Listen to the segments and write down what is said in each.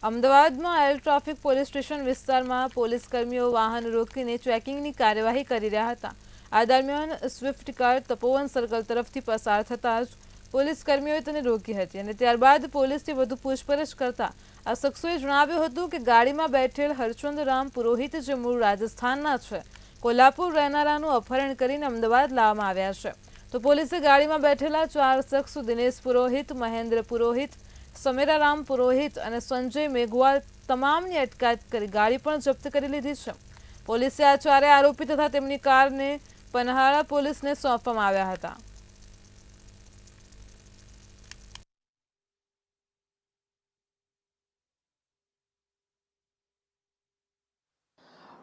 અમદાવાદમાં air traffic police station વિસ્તારમાં police કર્મીઓ વાહન રોકીને ચેકિંગની કાર્યવાહી કરી રહ્યા હતા। આ દરમિયાન સ્વિફ્ટ કાર તપોવન સર્કલ તરફથી પસાર થતાં જ પોલીસ કર્મીઓએ તેને રોકી હતી અને ત્યારબાદ પોલીસથી વધુ પૂછપરછ કરતા આ શખ્સોએ જણાવ્યું હતું કે ગાડીમાં બેઠેલ હરચંદ રામ પુરોહિત જે મૂળ રાજસ્થાનના છે, કોલ્હાપુર રહેનારાનું અપહરણ કરીને અમદાવાદ લાવવામાં આવ્યા છે। તો પોલીસે ગાડીમાં બેઠેલા 4 શખ્સ દિનેશ પુરોહિત, મહેન્દ્ર પુરોહિત, સમીરારામ પુરોહિત અને સંજય મેઘવાલ તમામની અટકાયત કરી ગાડી પણ જપ્ત કરી લીધી છે। પોલીસે આ 4 આરોપી તથા તેમની કારને પન્હાળા પોલીસને સોંપવામાં આવ્યા હતા।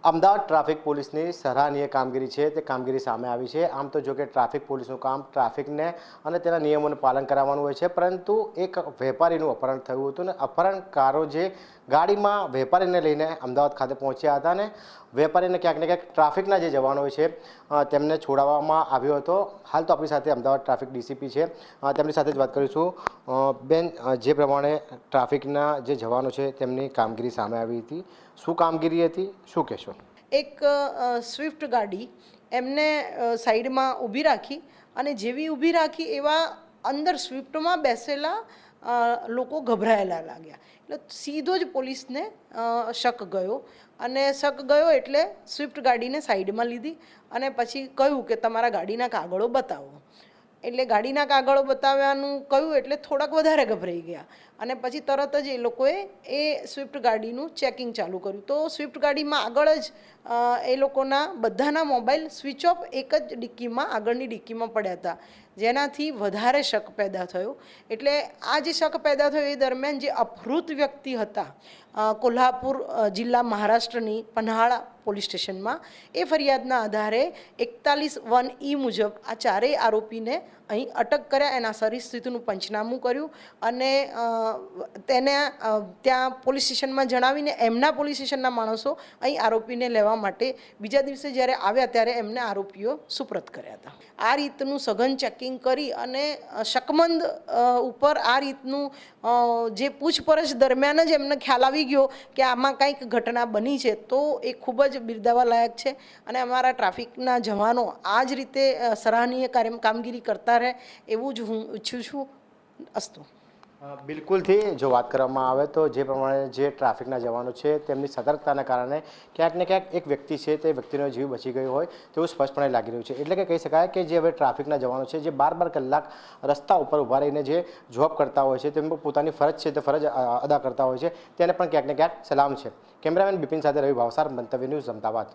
અમદાવાદ ટ્રાફિક પોલીસની સરાહનીય કામગીરી છે તે કામગીરી સામે આવી છે। આમ તો જો કે ટ્રાફિક પોલીસનું કામ ટ્રાફિકને અને તેના નિયમોનું પાલન કરાવવાનું હોય છે, પરંતુ એક વેપારીનું અપહરણ થયું હતું અને અપહરણકારો જે ગાડીમાં વેપારીને લઈને અમદાવાદ ખાતે પહોંચ્યા હતા અને વેપારીને ક્યાંક ને ક્યાંક ટ્રાફિકના જે જવાનો છે તેમને છોડાવવામાં આવ્યો હતો। હાલ તો આપણી સાથે અમદાવાદ ટ્રાફિક ડીસીપી છે, તેમની સાથે જ વાત કરીશું। બેન, જે પ્રમાણે ટ્રાફિકના જે જવાનો છે તેમની કામગીરી સામે આવી હતી, શું કામગીરી હતી, શું કહેશો? એક સ્વિફ્ટ ગાડી એમને સાઈડમાં ઊભી રાખી અને જેવી ઊભી રાખી એવા અંદર સ્વિફ્ટમાં બેસેલા લોકો ગભરાયેલા લાગ્યા, એટલે સીધો જ પોલીસને શક ગયો અને શક ગયો એટલે સ્વિફ્ટ ગાડીને સાઈડમાં લીધી અને પછી કહ્યું કે તમારા ગાડીના કાગળો બતાવો। એટલે ગાડીના કાગળો બતાવવાનું કહ્યું એટલે થોડાક વધારે ગભરાઈ ગયા અને પછી તરત જ એ લોકોએ એ સ્વિફ્ટ ગાડીનું ચેકિંગ ચાલુ કર્યું। તો સ્વિફ્ટ ગાડીમાં આગળ જ એ લોકોના બધાના મોબાઈલ સ્વિચ ઓફ એક જ ડિક્કીમાં, આગળની ડિક્કીમાં પડ્યા હતા, જેનાથી વધારે શક પેદા થયો। એટલે આ જે શક પેદા થયો એ દરમિયાન જે અપહૃત વ્યક્તિ હતા કોલ્હાપુર જિલ્લા મહારાષ્ટ્રની પન્હાળા પોલીસ સ્ટેશનમાં, એ ફરિયાદના આધારે 41(1) મુજબ આ 4 આરોપીને અહીં અટક કર્યા, એના શરીર સ્થિતિનું પંચનામું કર્યું અને તેને ત્યાં પોલીસ સ્ટેશનમાં જણાવીને એમના પોલીસ સ્ટેશનના માણસો અહીં આરોપીને લેવા માટે બીજા દિવસે જ્યારે આવ્યા ત્યારે એમને આરોપીઓ સુપ્રત કર્યા હતા। આ રીતનું સઘન ચેકિંગ કરી અને શકમંદ ઉપર આ રીતનું જે પૂછપરછ દરમિયાન જ એમને ખ્યાલ આવી ગયો કે આમાં કંઈક ઘટના બની છે, તો એ ખૂબ જ બિરદાવવા લાયક છે અને અમારા ટ્રાફિકના જવાનો આ જ રીતે સરાહનીય કામગીરી કરતા રહે એવું જ હું ઈચ્છું છું। અસ્તુ। બિલકુલથી જો વાત કરવામાં આવે તો જે પ્રમાણે જે ટ્રાફિકના જવાનો છે તેમની સતર્કતાના કારણે ક્યાંક ને ક્યાંક એક વ્યક્તિ છે તે વ્યક્તિનો જીવ બચી ગયો હોય તેવું સ્પષ્ટપણે લાગી રહ્યું છે। એટલે કે કહી શકાય કે જે હવે ટ્રાફિકના જવાનો છે જે 12 કલાક રસ્તા ઉપર ઊભા રહીને જે જોબ કરતા હોય છે, તેમ પોતાની ફરજ છે તે ફરજ અદા કરતા હોય છે, તેને પણ ક્યાંક ને ક્યાંક સલામ છે। કેમેરામેન બિપિન સાથે રવિ ભાવસાર, મંતવ્ય ન્યૂઝ, અમદાવાદ।